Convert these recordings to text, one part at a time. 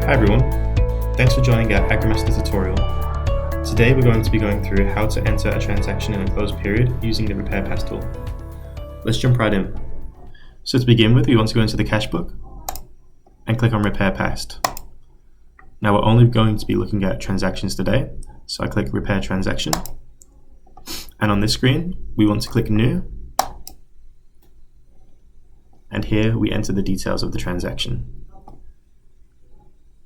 Hi everyone, thanks for joining our Agrimaster tutorial. Today we're going to be going through how to enter a transaction in a closed period using the Repair Pass tool. Let's jump right in. So to begin with, we want to go into the cash book and click on Repair Past. Now we're only going to be looking at transactions today, so I click Repair Transaction, and on this screen we want to click New, and here we enter the details of the transaction.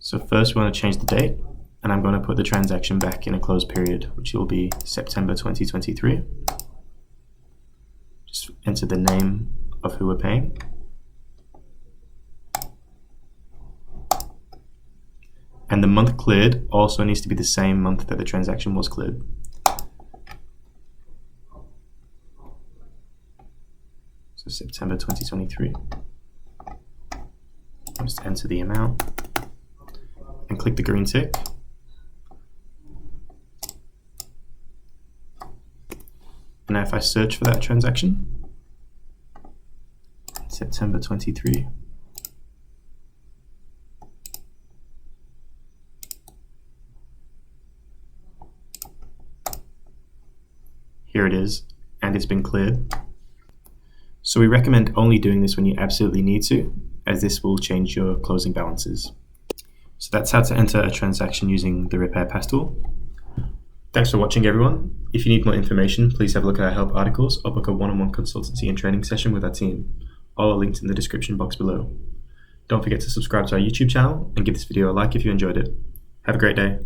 So first we want to change the date, and I'm going to put the transaction back in a closed period, which will be September 2023. Just enter the name of who we're paying. And the month cleared also needs to be the same month that the transaction was cleared. So September 2023. Just enter the amount and click the green tick. And now if I search for that transaction, September 23. Here it is, and it's been cleared. So we recommend only doing this when you absolutely need to, as this will change your closing balances. So that's how to enter a transaction using the Repair Pass tool. Thanks for watching everyone. If you need more information, please have a look at our help articles or book a one-on-one consultancy and training session with our team. All are linked in the description box below. Don't forget to subscribe to our YouTube channel and give this video a like if you enjoyed it. Have a great day.